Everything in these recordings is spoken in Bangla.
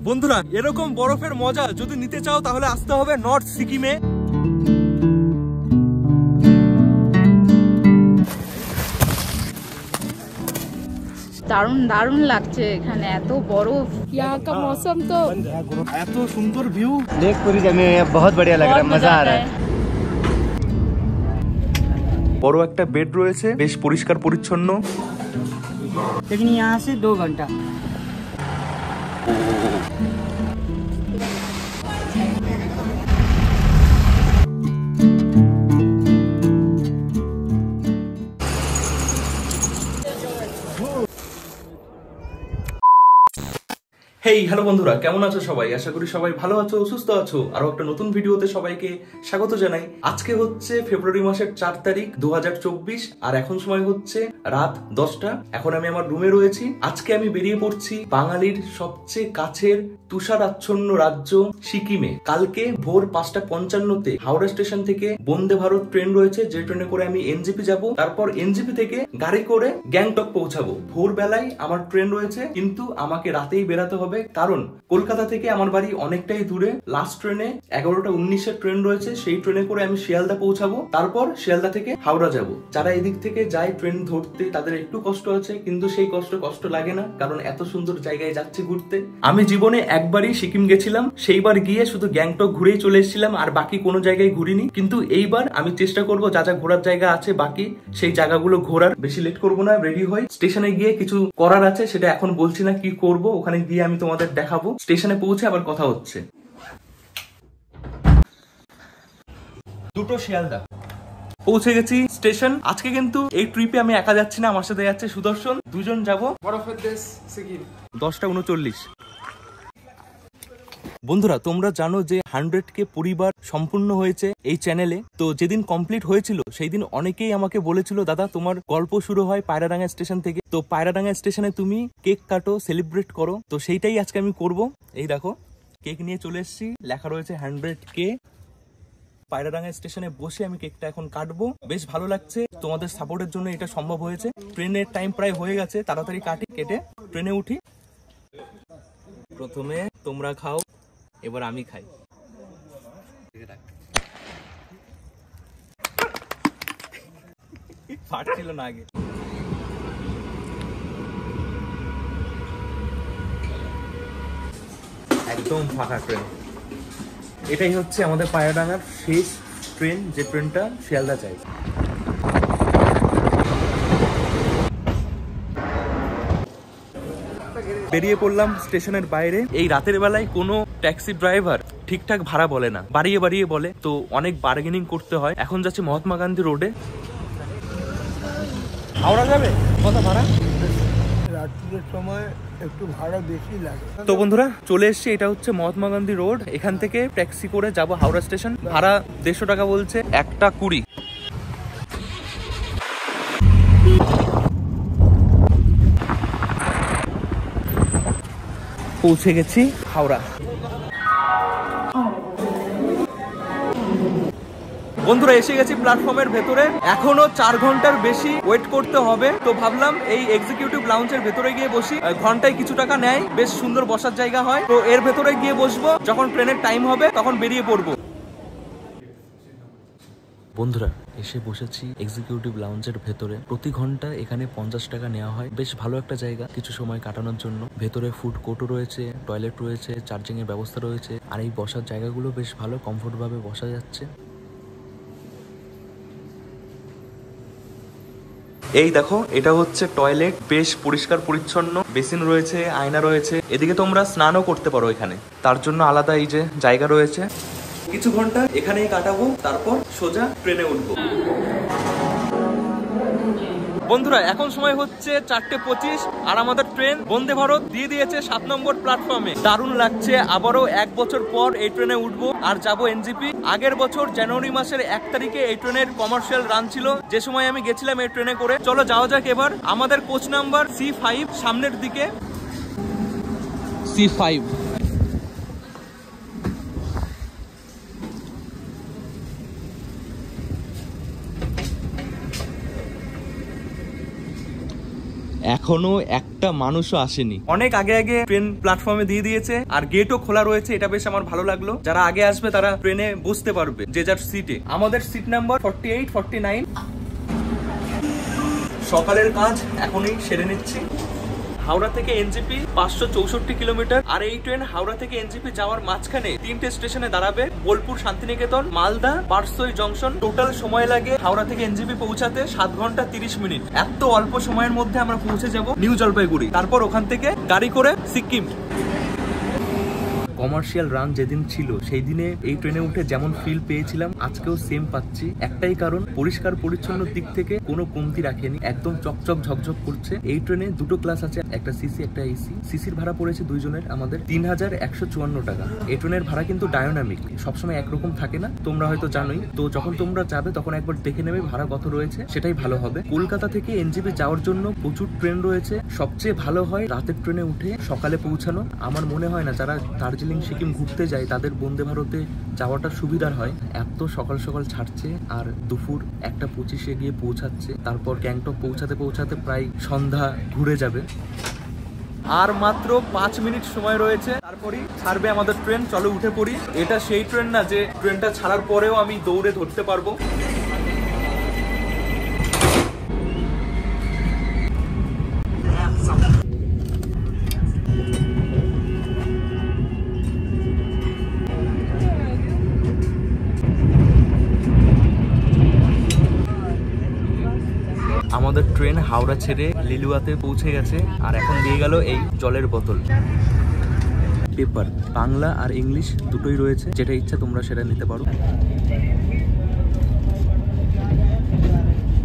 বন্ধুরা এরকম বরফের মজা যদি নিতে চাও তাহলে আসতে হবে নর্থ সিকিমে। দারুণ দারুণ লাগছে এখানে, এত বরফ। यहाँ का मौसम तो এত সুন্দর ভিউ, देख पूरी जमीन है, बहुत बढ़िया लग रहा है, मजा आ रहा है। বড় একটা বেড রয়েছে, বেশ পরিষ্কার পরিচ্ছন্ন। लेकिन यहाँ से 2 घंटा। হেই হ্যালো বন্ধুরা, কেমন আছো সবাই? আশা করি সবাই ভালো আছো, সুস্থ আছো। আরো একটা নতুন ভিডিওতে সবাইকে স্বাগত জানাই। আজকে হচ্ছে ফেব্রুয়ারি মাসের 4 তারিখ 2024 আর এখন সময় হচ্ছে রাত 10টা। এখন আমি আমার রুমে রয়েছি। আজকে আমি বেরিয়ে পড়ছি বাঙালির সবচেয়ে কাছের তুষারাচ্ছন্ন রাজ্য সিকিমে। কালকে ভোর 5:55-তে হাওড়া স্টেশন থেকে বন্দে ভারত ট্রেন রয়েছে, যে ট্রেনে করে আমি এনজেপি যাব। তারপর এনজেপি থেকে গাড়ি করে গ্যাংটক পৌঁছাবো। ভোরবেলায় আমার ট্রেন রয়েছে, কিন্তু আমাকে রাতেই বেরাতে হবে, কারণ কলকাতা থেকে আমার বাড়ি অনেকটাই দূরে। লাস্ট ট্রেনে 11:19-এর ট্রেন রয়েছে, সেই ট্রেনে করে আমি শিয়ালদা পৌঁছাবো। তারপর শিয়ালদা থেকে হাওড়া যাব। যারা এদিক থেকে যায় ট্রেন ধরতে তাদের একটু কষ্ট আছে, কিন্তু সেই কষ্ট লাগে না, কারণ এত সুন্দর জায়গায় যাচ্ছি ঘুরতে। আমি জীবনে একবারই সিকিম গেছিলাম, সেইবার গিয়ে শুধু গ্যাংটক ঘুরেই চলে এসেছিলাম, আর বাকি কোনো জায়গায় ঘুরিনি। কিন্তু এইবার আমি চেষ্টা করব যা যা ঘোরার জায়গা আছে বাকি সেই জায়গাগুলো ঘোরার। বেশি লেট করবো না, রেডি হই। স্টেশনে গিয়ে কিছু করার আছে, সেটা এখন বলছি না কি করব, ওখানে গিয়ে আমি তোমাদের দেখাবো। স্টেশনে পৌঁছে আবার কথা হচ্ছে। দুটো শিয়ালদা পৌঁছে গেছি স্টেশন। আজকে কিন্তু এই ট্রিপে আমি একা যাচ্ছি না, আমার সাথে যাচ্ছে সুদর্শন। দুজন যাব। বরফের দেশ সিকিম। 10:39। বন্ধুরা তোমরা জানো যে 100K পরিবার সম্পূর্ণ হয়েছে এই চ্যানেলে। তো যেদিন কমপ্লিট হয়েছিল সেই দিন অনেকেই আমাকে বলেছিল, দাদা তোমার গল্প শুরু হয় পায়রাডাঙ্গা স্টেশন থেকে, তো পায়রাডাঙ্গা স্টেশনে তুমি কেক কাটো, সেলিব্রেট করো। তো সেইটাই আজকে আমি করব। এই দেখো কেক নিয়ে চলে এসেছি, লেখা রয়েছে 100K। পায়রাডাঙ্গা স্টেশনে বসে আমি কেকটা এখন কাটবো। বেশ ভালো লাগছে, তোমাদের সাপোর্টের জন্য এটা সম্ভব হয়েছে। ট্রেনের টাইম প্রায় হয়ে গেছে, তাড়াতাড়ি কাটি, কেটে ট্রেনে উঠি। প্রথমে তোমরা খাও, এবার আমি খাই। ফাটছিল না আগে। একদম ফাঁকা ট্রেন। এটাই হচ্ছে আমাদের পায়রাডাঙ্গার শেষ ট্রেন, যে ট্রেনটা শিয়ালদা যায়। বেরিয়ে পড়লাম স্টেশনের বাইরে। এই রাতের বেলায় কোনো ট্যাক্সি ড্রাইভার ঠিকঠাক ভাড়া বলে না, বাড়িয়ে বাড়িয়ে বলে, তো অনেক বার্গেনিং করতে হয়। এখন যাচ্ছে মহাত্মা গান্ধী রোডে। হাওড়া যাবে, কত ভাড়া? রাত্রির সময় একটু ভাড়া বেশি লাগে। তো বন্ধুরা চলে এসছি, এটা হচ্ছে মহাত্মা গান্ধী রোড। এখান থেকে ট্যাক্সি করে যাব হাওড়া স্টেশন। ভাড়া 150 টাকা বলছে, 1:20। পৌঁছে গেছি হাওড়া। বন্ধুরা এসে গেছি প্ল্যাটফর্মের ভেতরে। এখনো 4 ঘন্টার বেশি ওয়েট করতে হবে। তো ভাবলাম এই এক্সিকিউটিভ লাউঞ্জের ভেতরে গিয়ে বসি। ঘন্টায় কিছু টাকা নেয়, বেশ সুন্দর বসার জায়গা হয়। তো এর ভেতরে গিয়ে বসবো, যখন ট্রেনের টাইম হবে তখন বেরিয়ে পড়বো। বন্ধুরা এসে বসেছি এক্সিকিউটিভ লাউঞ্জের ভেতরে। প্রতি ঘন্টা এখানে 50 টাকা নেওয়া হয়। বেশ ভালো একটা জায়গা কিছু সময় কাটানোর জন্য। ভেতরে ফুড কোর্টও রয়েছে, টয়লেট রয়েছে, চার্জিং এর ব্যবস্থা রয়েছে, আর এই বসার জায়গাগুলো বেশ ভালো, কমফোর্ট ভাবে বসা যাচ্ছে। এই দেখো এটা হচ্ছে টয়লেট, বেশ পরিষ্কার পরিচ্ছন্ন, বেসিন রয়েছে, আয়না রয়েছে। এদিকে তোমরা স্নানও করতে পারো এখানে, তার জন্য আলাদা এই যে জায়গা রয়েছে। কিছু ঘন্টা এখানেই কাটাবো, তারপর সোজা ট্রেনে উঠবো। বন্ধুরা এখন সময় হচ্ছে 4:25 আর আমাদের ট্রেন বন্দে ভারত দিয়ে দিয়েছে 7 নম্বর প্ল্যাটফর্মে। দারুণ লাগছে, আবারও 1 বছর পর এই ট্রেনে উঠবো আর যাবো এনজেপি। আগের বছর জানুয়ারি মাসের 1 তারিখে এই ট্রেনের কমার্শিয়াল রান ছিল, যে সময় আমি গেছিলাম এই ট্রেনে করে। চলো যাওয়া যাক এবার। আমাদের কোচ নাম্বার C5, সামনের দিকে C5। এখনো একটা মানুষও আসেনি। অনেক আগে আগে ট্রেন প্ল্যাটফর্মে দিয়ে দিয়েছে আর গেটও খোলা রয়েছে, এটা বেশ আমার ভালো লাগলো। যারা আগে আসবে তারা ট্রেনে বসতে পারবে যে যার সিটে। আমাদের সিট নাম্বার 48, 49। সকালের কাজ এখনই সেরে নিচ্ছি। হাওড়া থেকে এনজেপি 564 কিলোমিটার, আর এই ট্রেন হাওড়া থেকে এনজেপি যাওয়ার মাঝখানে 3টে স্টেশনে দাঁড়াবে, বোলপুর, শান্তিনিকেতন, মালদা, পারসই জংশন। টোটাল সময় লাগে হাওড়া থেকে এনজেপি পৌঁছাতে 7 ঘন্টা 30 মিনিট। এত অল্প সময়ের মধ্যে আমরা পৌঁছে যাব নিউ জলপাইগুড়ি, তারপর ওখান থেকে গাড়ি করে সিকিম। কমার্শিয়াল রান যেদিন ছিল সেই দিনে এই ট্রেনে উঠে যেমন ফিল পেয়েছিলাম আজকেও সেম পাচ্ছি। একটাই কারণ, পরিষ্কার পরিচ্ছন্ন দিক থেকে কোনো কমতি রাখেনি, একদম চকচক ঝকঝক করছে। এই ট্রেনে দুটো ক্লাস আছে, একটা সিসি একটা এসি। সিসির ভাড়া পড়েছে দুইজনের আমাদের 3154 টাকা। এই ট্রেনের ভাড়া কিন্তু ডায়নামিক, সবসময় একরকম থাকে না, তোমরা হয়তো জানোই। তো যখন তোমরা যাবে তখন একবার দেখে নেবে ভাড়া কত রয়েছে, সেটাই ভালো হবে। কলকাতা থেকে এনজেপি যাওয়ার জন্য প্রচুর ট্রেন রয়েছে, সবচেয়ে ভালো হয় রাতের ট্রেনে উঠে সকালে পৌঁছানো। আমার মনে হয় না যারা দার্জিলিং সিকিম ঘুরতে যায় তাদের বন্দে ভারতে যাওয়াটা সুবিধার হয়। এত সকাল সকাল ছাড়ছে আর দুপুর 1:25 গিয়ে পৌঁছাচ্ছে, তারপর গ্যাংটক পৌঁছাতে পৌঁছাতে প্রায় সন্ধ্যা ঘুরে যাবে। আর মাত্র 5 মিনিট সময় রয়েছে, তারপরই ছাড়বে আমাদের ট্রেন। চলো উঠে পড়ি। এটা সেই ট্রেন না যে ট্রেনটা ছাড়ার পরেও আমি দৌড়ে ধরতে পারবো। আমাদের ট্রেন হাওড়া ছেড়ে লিলুয়াতে পৌঁছে গেছে, আর এখন দিয়ে গেল এই জলের বোতল। পেপার বাংলা আর ইংলিশ দুটোই রয়েছে, যেটা ইচ্ছা তোমরা সেটা নিতে পারো।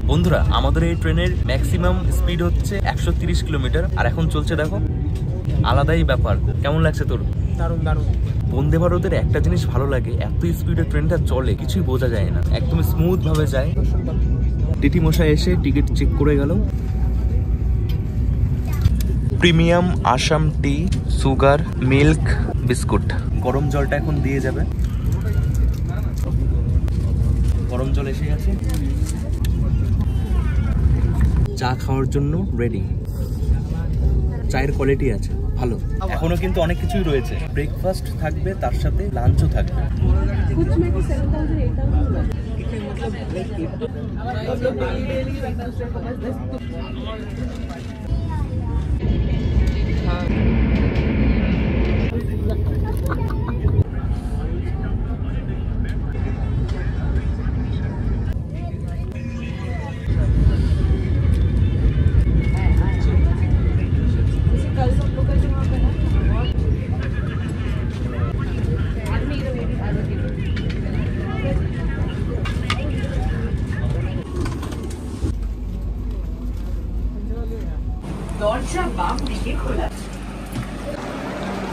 বন্ধুরা, আমাদের এই ট্রেনের ম্যাক্সিমাম স্পিড হচ্ছে 130 কিলোমিটার, আর এখন চলছে দেখো। আলাদাই ব্যাপার। কেমন লাগছে তোর? দারুণ দারুণ। বন্দে ভারতের একটা জিনিস ভালো লাগে, এত স্পিডে ট্রেনটা চলে কিছুই বোঝা যায় না, একদম স্মুথ ভাবে যায়। টিটি মশাই এসে টিকিট চেক করে গেল। প্রিমিয়াম আসাম টি, সুগার, মিল্ক, বিস্কুট। গরম জলটা এখন দিয়ে যাবে। গরম জল এসে গেছে। চা খাওয়ার জন্য রেডি। চায়ের কোয়ালিটি আছে ভালো। এখনো কিন্তু অনেক কিছুই রয়েছে, ব্রেকফাস্ট থাকবে, তার সাথে লাঞ্চও থাকবে।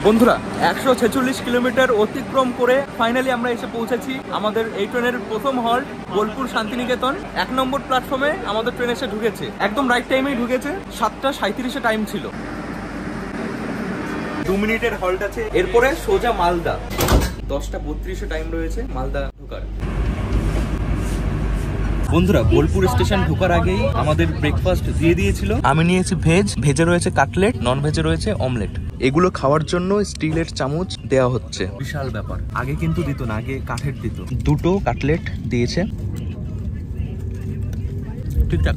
বন্ধুরা, 146 কিলোমিটার অতিক্রম করে ফাইনালি আমরা এসে পৌঁছেছি আমাদের এই ট্রেনের প্রথম হল্ট বোলপুর শান্তিনিকেতন। 1 নম্বর প্ল্যাটফর্মে আমাদের ট্রেন এসে ঢুকেছে, একদম রাইট টাইমেই ঢুকেছে। 7:37 টাইম ছিল। 2 মিনিটের হল্ট আছে, এরপরে সোজা মালদা। 10:32 টাইম রয়েছে মালদা ঢোকার। বন্ধুরা, বোলপুর স্টেশন ঢোকার আগেই আমাদের ব্রেকফাস্ট দিয়ে দিয়েছিল। আমি নিয়েছি ভেজ, ভেজে রয়েছে কাটলেট, নন ভেজে রয়েছে অমলেট। এগুলো খাওয়ার জন্য স্টিলের চামচ দেওয়া হচ্ছে, বিশাল ব্যাপার। আগে কিন্তু দিত না, আগে কাঠের দিত। 2টো কাটলেট দিয়েছে, ঠিকঠাক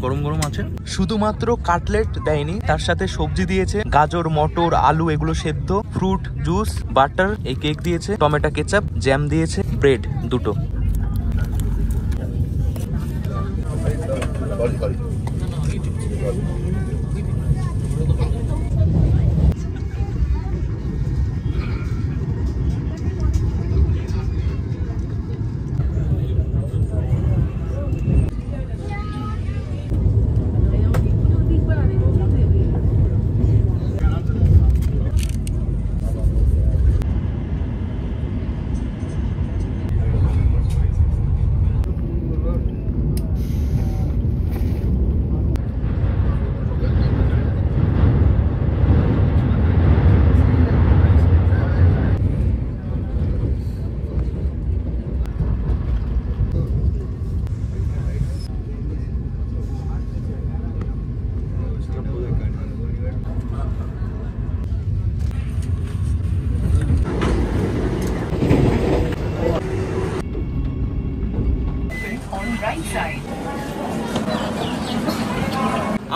গরম গরম আছে। শুধুমাত্র কাটলেট দেয়নি, তার সাথে সবজি দিয়েছে, গাজর, মটর, আলু, এগুলো সেদ্ধ, ফ্রুট জুস, বাটার, এই কেক দিয়েছে, টমেটো কেচাপ, জ্যাম দিয়েছে, ব্রেড 2টো।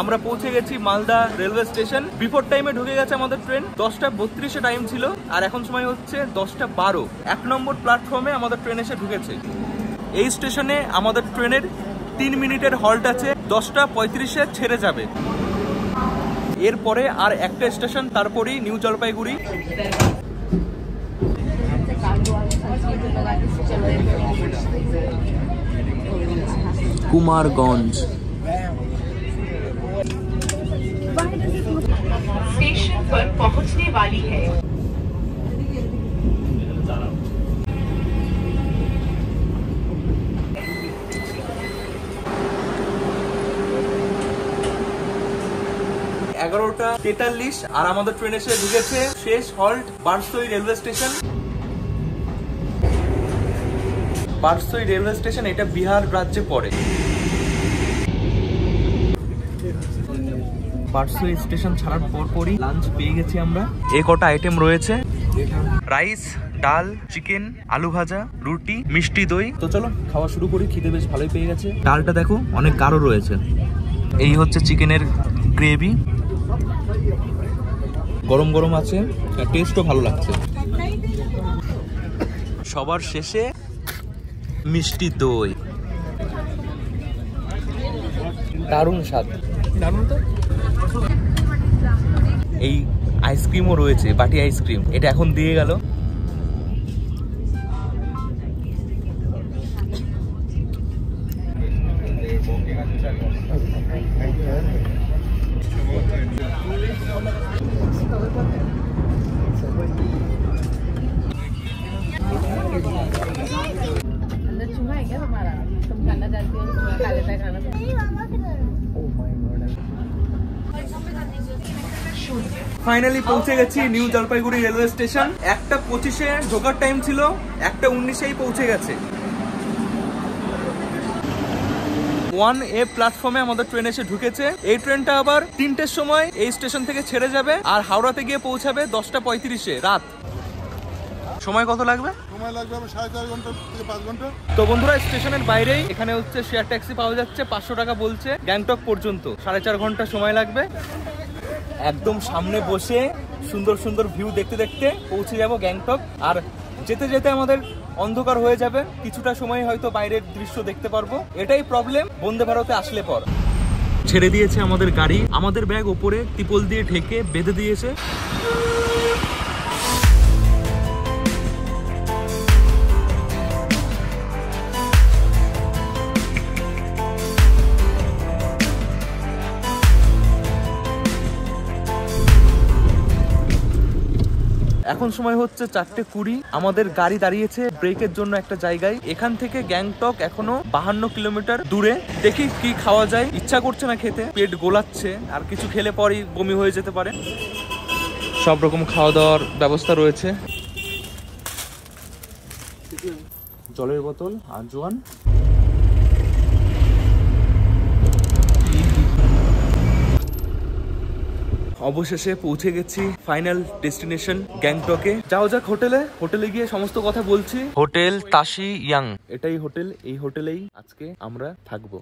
আমরা পৌঁছে গেছি মালদা রেলওয়ে স্টেশন। বিফোর টাইমে ঢুকে গেছে আমাদের ট্রেন, 10:32 টাইম ছিল, আর এখন সময় হচ্ছে 10:12। 1 নম্বর প্ল্যাটফর্মে আমাদের ট্রেন এসে ঢুকেছে। এই স্টেশনে আমাদের ট্রেনের 3 মিনিটের হল্ট আছে, 10:35-এ ছেড়ে যাবে। এরপরে আর একটা স্টেশন, তারপরেই নিউ জলপাইগুড়ি। कुमारगंज स्टेशन पर पहुंचने वाली है। এগারোটা 43 আর আমাদের ট্রেন এসে ঢুকেছে। শেষ halt Barsoi railway station. Barsoi railway station, এটা বিহার রাজ্যে পড়ে। বারসই স্টেশন ছাড়ার পরপরই লাঞ্চ পেয়ে গেছি আমরা। এই কটা আইটেম রয়েছে, রাইস, ডাল, চিকেন, আলু ভাজা, রুটি, মিষ্টি দই। তো চলো খাওয়া শুরু করি, খিদে বেশ ভালোই পেয়ে গেছে। ডালটা দেখো অনেক গাঢ় রয়েছে। এই হচ্ছে চিকেনের গ্রেভি, গরম গরম আছে, টেস্টও ভালো লাগছে। সবার শেষে মিষ্টি দই, দারুণ স্বাদ, দারুণ তো। এই আইসক্রিমও রয়েছে, বাটি আইসক্রিম, এটা এখন দিয়ে গেল। ফাইনালি পৌঁছে গেছি নিউ জলপাইগুড়ি রেলওয়ে স্টেশন। 1:25-এ ঢোকার টাইম ছিল, 1:19-এই পৌঁছে গেছে। 1A প্ল্যাটফর্মে আমাদের ট্রেন এসে ঢুকেছে। এই ট্রেনটা আবার 3টের সময় এই স্টেশন থেকে ছেড়ে যাবে, আর হাওড়াতে গিয়ে পৌঁছাবে 10:35-এ রাত। সময় কত লাগবে? সময় লাগবে 4.5 ঘন্টা থেকে 5 ঘন্টা। তো বন্ধুরা, স্টেশনের বাইরেই এখানে হচ্ছে শেয়ার ট্যাক্সি পাওয়া যাচ্ছে, 500 টাকা বলছে। গ্যাংটক পর্যন্ত 4.5 ঘন্টা সময় লাগবে। একদম সামনে বসে সুন্দর সুন্দর ভিউ দেখতে দেখতে পৌঁছে যাব গ্যাংটক। আর যেতে যেতে আমাদের অন্ধকার হয়ে যাবে, কিছুটা সময় হয়তো বাইরের দৃশ্য দেখতে পারবো। এটাই প্রবলেম বন্দে ভারতে আসলে পর। ছেড়ে দিয়েছে আমাদের গাড়ি, আমাদের ব্যাগ ওপরে ত্রিপল দিয়ে ঢেকে বেঁধে দিয়েছে। এখন সময় হচ্ছে 4:20। আমাদের গাড়ি দাঁড়িয়েছে ব্রেকের জন্য একটা জায়গায়। এখান থেকে গ্যাংটক এখনো 52 কিলোমিটার দূরে। দেখি কি খাওয়া যায়, ইচ্ছা করছে না খেতে, পেট গোলাচ্ছে, আর কিছু খেলে পরই বমি হয়ে যেতে পারে। সব রকম খাওয়া দাওয়ার ব্যবস্থা রয়েছে, জলের বোতল আর জোয়ান। অবশেষে পৌঁছে গেছি ফাইনাল ডেস্টিনেশন গ্যাংটকে। যাও যাক হোটেলে। হোটেলে গিয়ে সমস্ত কথা বলছি। হোটেল তাশি ইয়াং, এটাই হোটেল। এই হোটেলেই আজকে আমরা থাকবো।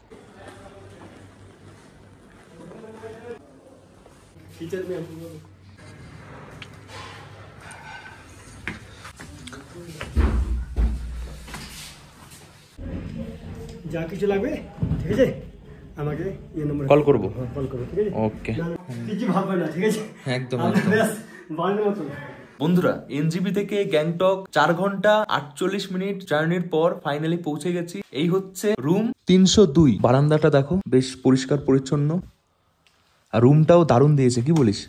যা কিছু লাগবে ঠিক আছে আমাকে এই নম্বরে কল করব। কল করব, ঠিক আছে? ওকে, কিছু ভাববে না, ঠিক আছে? একদম আমরা একদম। ব্যাস বাড়ির মতো। বন্ধুরা, এনজিবি থেকে গ্যাংটক 4 ঘন্টা 48 মিনিট জার্নির পর ফাইনালি পৌঁছে গেছি। এই হচ্ছে রুম 302। বারান্দাটা দেখো, বেশ পরিষ্কার পরিচ্ছন্ন, আর রুমটাও দারুণ দিয়েছে, কি বলিস?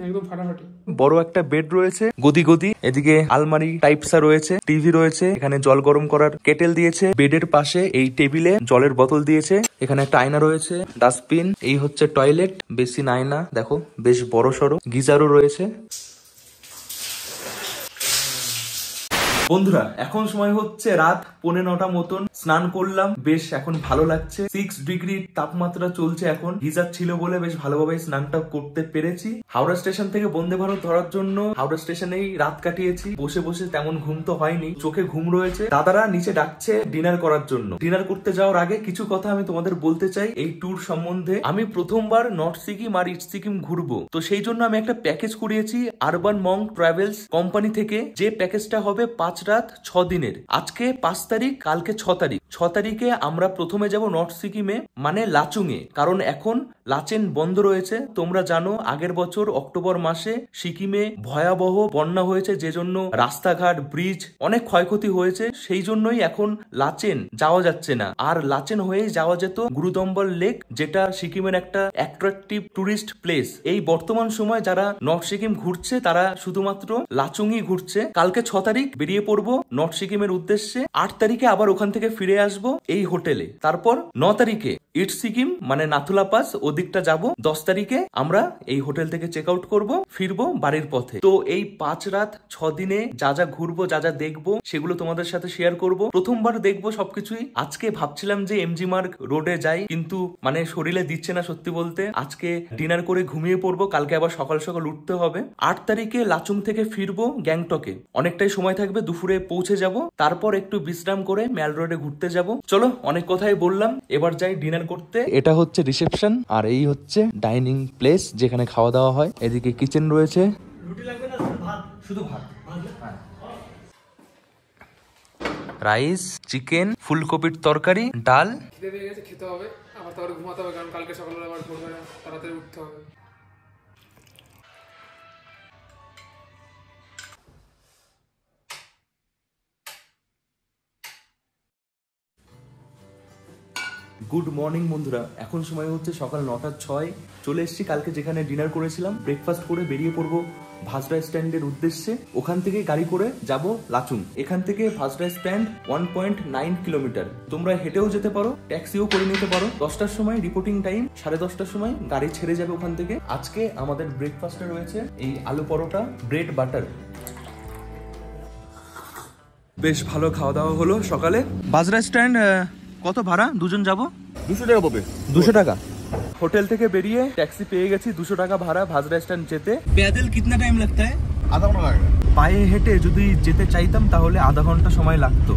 একদম ফাটাফাটি। বড় একটা বেড রয়েছে, গদি গদি। এদিকে আলমারি টাইপসা রয়েছে, টিভি রয়েছে, এখানে জল গরম করার কেটেল দিয়েছে। বেডের পাশে এই টেবিলে জলের বোতল দিয়েছে। এখানে একটা আয়না রয়েছে, ডাস্টবিন। এই হচ্ছে টয়লেট, বেসিন, আয়না দেখো বেশ বড় সড়ো। গিজারও রয়েছে। বন্ধুরা, এখন সময় হচ্ছে রাত 9:15 মতন। স্নান করলাম, বেশ এখন ভালো লাগছে। 6 ডিগ্রি তাপমাত্রা চলছে এখন, গিজার ছিল বলে বেশ ভালোভাবে স্নানটা করতে পেরেছি। হাওড়া স্টেশন থেকে বন্দে ভারত ধরার জন্য হাওড়া স্টেশনেই রাত কাটিয়েছি। বসে বসে তেমন ঘুম তো হয়নি, চোখে ঘুম রয়েছে। দাদারা নিচে ডাকছে ডিনার করার জন্য। ডিনার করতে যাওয়ার আগে কিছু কথা আমি তোমাদের বলতে চাই এই ট্যুর সম্বন্ধে। আমি প্রথমবার নর্থ সিকিম আর ইস্ট সিকিম ঘুরবো, তো সেই জন্য আমি একটা প্যাকেজ করিয়েছি আরবান মঙ্ক ট্রাভেলস কোম্পানি থেকে, যে প্যাকেজটা হবে 5 রাত 6 দিনের। আজকে 5 তারিখ, কালকে 6 তারিখ। 6 তারিখে আমরা প্রথমে যাব নর্থ সিকিমে, মানে লাচুংয়ে, কারণ এখন লাচেন বন্ধ রয়েছে। তোমরা জানো আগের বছর অক্টোবর মাসে সিকিমে ভয়াবহ বন্যা হয়েছে, যে জন্য রাস্তাঘাট, ব্রিজ অনেক ক্ষয়ক্ষতি হয়েছে। সেই জন্যই এখন লাচেন যাওয়া যাচ্ছে না। আর লাচেন হয়ে যাওয়া যেত গুরুদম্বল লেক, যেটা সিকিমের একটা অ্যাট্রাকটিভ টুরিস্ট প্লেস। এই বর্তমান সময় যারা নর্থ সিকিম ঘুরছে তারা শুধুমাত্র লাচুংই ঘুরছে। কালকে 6 তারিখ বেরিয়ে পড়বো নর্থ সিকিমের উদ্দেশ্যে। 8 তারিখে আবার ওখান থেকে ফিরে আসবো এই হোটেলে। তারপর 9 তারিখে ইস্ট সিকিম মানে নাথুলা পাস ওদিকটা যাব। 10 তারিখে আমরা এই হোটেল থেকে চেক আউট করবো, ফিরবো বাড়ির পথে। তো এই 5 রাত 6 দিনে যা যা ঘুরবো, যা যা দেখবো, সেগুলো তোমাদের সাথে শেয়ার করব। প্রথমবার দেখবো সবকিছুই। আজকে ভাবছিলাম যে এমজি মার্গ রোডে যাই, কিন্তু মানে শরীরে দিচ্ছে না সত্যি বলতে। আজকে ডিনার করে ঘুমিয়ে পড়বো, কালকে আবার সকাল সকাল উঠতে হবে। 8 তারিখে লাচুং থেকে ফিরবো গ্যাংটকে, অনেকটাই সময় থাকবে, দুপুরে পৌঁছে যাব। তারপর একটু বিশ্রাম করে ম্যাল রোডে ঘুরতে যাব। চলো, অনেক কথাই বললাম, এবার যাই ডিনার করতে। এটা হচ্ছে রিসেপশন আর এই হচ্ছে ডাইনিং প্লেস যেখানে খাওয়া দাওয়া হয়। এদিকে কিচেন রয়েছে। রুটি লাগবে না, ভাত? শুধু ভাত, রাইস, চিকেন, ফুলকপির তরকারি, ডাল। খিদে পেয়ে গেছে, খেতে হবে। আবার তারপরে ঘুমাতে হবে, কারণ কালকে সকালে আবার ভোরবেলা তাড়াতাড়ি উঠতে হবে। গুড মর্নিং বন্ধুরা, এখন সময় হচ্ছে সকাল 9:06। চলে এসেছি কালকে যেখানে ডিনার করেছিলাম। ব্রেকফাস্ট করে বেরিয়ে পড়বো ভাজরা স্ট্যান্ডের উদ্দেশ্যে। ওখান থেকে গাড়ি করে যাব লাচুং। এখান থেকে ভাজরা স্ট্যান্ড 1.9 কিলোমিটার। তোমরা হেঁটেও যেতে পারো, ট্যাক্সিও করে নিতে পারো। 10টার সময় রিপোর্টিং টাইম, 10:30টার সময় গাড়ি ছেড়ে যাবে ওখান থেকে। আজকে আমাদের ব্রেকফাস্টে রয়েছে এই আলু পরোটা, ব্রেড বাটার। বেশ ভালো খাওয়া দাওয়া হলো সকালে। ভাজরা স্ট্যান্ড কত ভাড়া? দুজন যাব 200 টাকা পাবে। 200 টাকা। হোটেল থেকে বেরিয়ে ট্যাক্সি পেয়ে গেছি, 200 টাকা ভাড়া ভাজরা স্ট্যান্ড যেতে। প্যাদল কিতনা টাইম লাগতা है? আধা ঘন্টা লাগবে। পায়ে হেঁটে যদি যেতে চাইতাম তাহলে আধা ঘন্টা সময় লাগতো।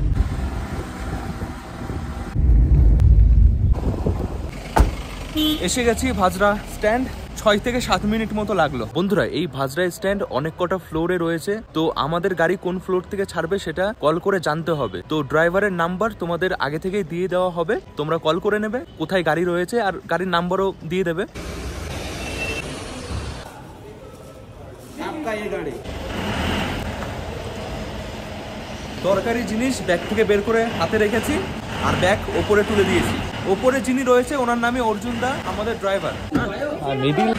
এসে গেছি ভাজরা স্ট্যান্ড। 6 থেকে 7 মিনিট মতো লাগলো। বন্ধুরা, এই ভাজরা স্ট্যান্ড অনেক কটা ফ্লোরে রয়েছে, তো আমাদের গাড়ি কোন ফ্লোর থেকে ছাড়বে সেটা কল করে জানতে হবে। তো ড্রাইভারের নাম্বার তোমাদের আগে থেকেই দিয়ে দেওয়া হবে, তোমরা কল করে নেবে কোথায় গাড়ি রয়েছে, আর গাড়ির নাম্বারও দিয়ে দেবে। দরকারি জিনিস ব্যাগ থেকে বের করে হাতে রেখেছি, আর ব্যাগ ওপরে তুলে দিয়েছি। ওপরে যিনি রয়েছে ওনার নামে অর্জুন দা, আমাদের ড্রাইভার। আর মিডিল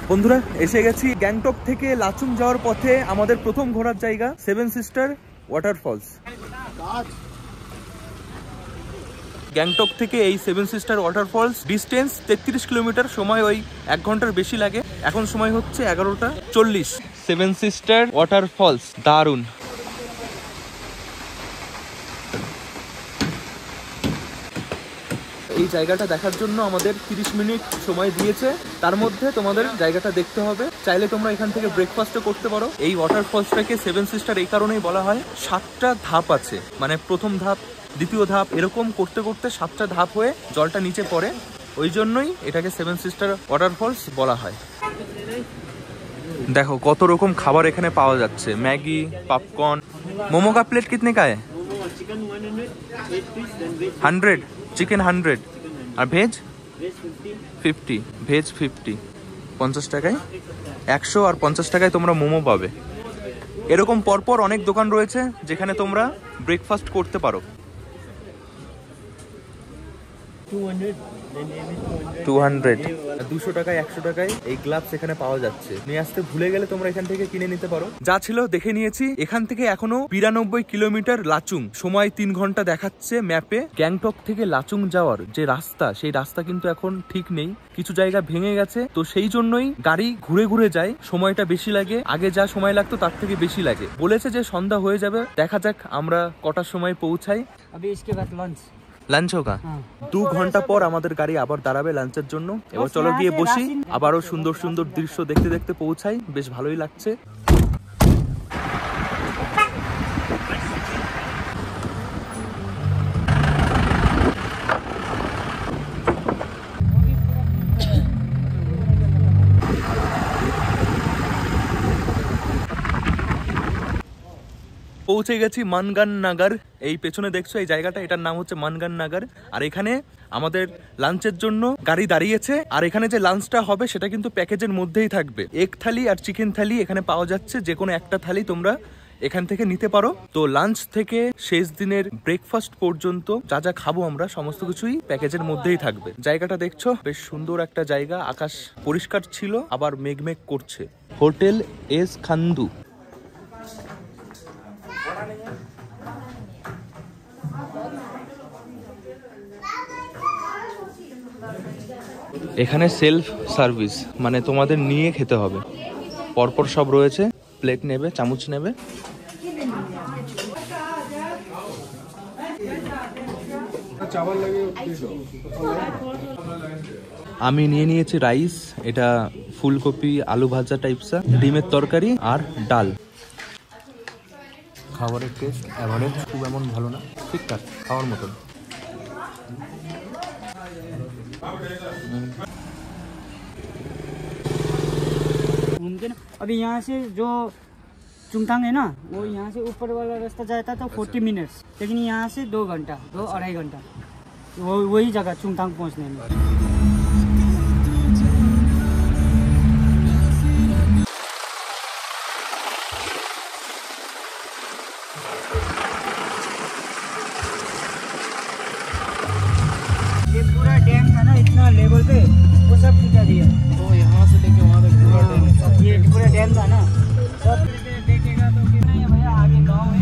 বন্ধুরা, এসে গেছি গ্যাংটক থেকে লাচুং যাওয়ার পথে আমাদের প্রথম ঘোরার জায়গা 7 সিস্টার ওয়াটারফলস। গ্যাংটক থেকে এই 7 সিস্টার ওয়াটারফলস ডিস্টেন্স 33 কিলোমিটার, সময় ওই 1 ঘন্টার বেশি লাগে। এখন সময় হচ্ছে 11:40। 7 সিস্টার ওয়াটারফলস দারুণ। এই জায়গাটা দেখার জন্য আমাদের 30 মিনিট সময় দিয়েছে। তার মধ্যে তোমাদের জায়গাটা দেখতে হবে। চাইলে তোমরা এখান থেকে ব্রেকফাস্টও করতে পারো। এই ওয়াটারফলসটাকে 7 সিস্টার এই কারণেই বলা হয়, 7টা ধাপ আছে, মানে প্রথম ধাপ, দ্বিতীয় ধাপ, এরকম করতে করতে 7টা ধাপ হয়ে জলটা নিচে পড়ে। ওই জন্যই এটাকে 7 সিস্টার ওয়াটারফলস বলা হয়। দেখো কত রকম খাবার এখানে পাওয়া যাচ্ছে, ম্যাগি, পপকর্ন। মোমো কা প্লেট কিতনে কা है? 100, চিকেন 100, আর ভেজ 50, ভেজ 50। 50 টাকায় 100, আর 50 টাকায় তোমরা মোমো পাবে। এরকম পরপর অনেক দোকান রয়েছে যেখানে তোমরা ব্রেকফাস্ট করতে পারো। 200 200 টাকায় 100 টাকায় এই গ্লাভস এখানে পাওয়া যাচ্ছে। নিয়ে আসতে ভুলে গেলে তোমরা এখান থেকে কিনে নিতে পারো। যা ছিল দেখে নিয়েছি। এখান থেকে এখনো 92 কিলোমিটার লাচুং, সময় 3 ঘন্টা দেখাচ্ছে ম্যাপে। গ্যাংটক থেকে লাচুং যাওয়ার যে রাস্তা, সেই রাস্তা কিন্তু এখন ঠিক নেই, কিছু জায়গা ভেঙে গেছে। তো সেই জন্যই গাড়ি ঘুরে ঘুরে যায়, সময়টা বেশি লাগে। আগে যা সময় লাগতো তার থেকে বেশি লাগে। বলেছে যে সন্ধ্যা হয়ে যাবে, দেখা যাক আমরা কটার সময় পৌঁছাই। अभी इसके बाद लंच। লাঞ্চ হোগা 2 ঘন্টা পর আমাদের গাড়ি আবার দাঁড়াবে লাঞ্চের জন্য। এবার চলো গিয়ে বসি, আবারও সুন্দর সুন্দর দৃশ্য দেখতে দেখতে পৌঁছাই। বেশ ভালোই লাগছে। পৌঁছে গেছি মানগান নাগার। এই পেছনে দেখছো এই জায়গাটা, এটার নাম হচ্ছে মানগান নাগার। আর এখানে আমাদের লাঞ্চের জন্য গাড়ি দাঁড়িয়েছে। আর এখানে যে লাঞ্চটা হবে সেটা কিন্তু প্যাকেজের মধ্যেই থাকবে। এগ থালি আর চিকেন থালি এখানে পাওয়া যাচ্ছে। যে কোনো একটা থালি তোমরা এখান থেকে নিতে পারো। তো লাঞ্চ থেকে শেষ দিনের ব্রেকফাস্ট পর্যন্ত যা যা খাবো আমরা সমস্ত কিছুই প্যাকেজের মধ্যেই থাকবে। জায়গাটা দেখছো, বেশ সুন্দর একটা জায়গা। আকাশ পরিষ্কার ছিল, আবার মেঘমেঘ করছে। Hotel S Khandu. এখানে সেলফ সার্ভিস, মানে তোমাদের নিয়ে খেতে হবে। পরপর সব রয়েছে, প্লেট নেবে, চামচ নেবে। আমি নিয়ে নিয়েছি রাইস, এটা ফুলকপি আলু ভাজা টাইপসা, ডিমের তরকারি আর ডাল। খাবারের টেস্ট অ্যাভারেজ, খুব এমন ভালো না, ঠিকঠাক খাওয়ার মতন। घूम के ना, अभी यहाँ से जो चुंगथांग है ना, वो यहाँ से ऊपर वाला रास्ता जाता तो 40 मिनट्स, लेकिन यहाँ से 2 घंटा, 2-2.5 घंटा वही जगह चुंगथांग पहुँचने में। ये पूरा डैम था ना इतना लेवल पे, वो सब टिका दिया। तो यहाँ से लेके वहाँ तक पूरा डैम, ये पूरा डैम था ना, सब देखेगा तो कि नहीं भैया आगे गाँव है।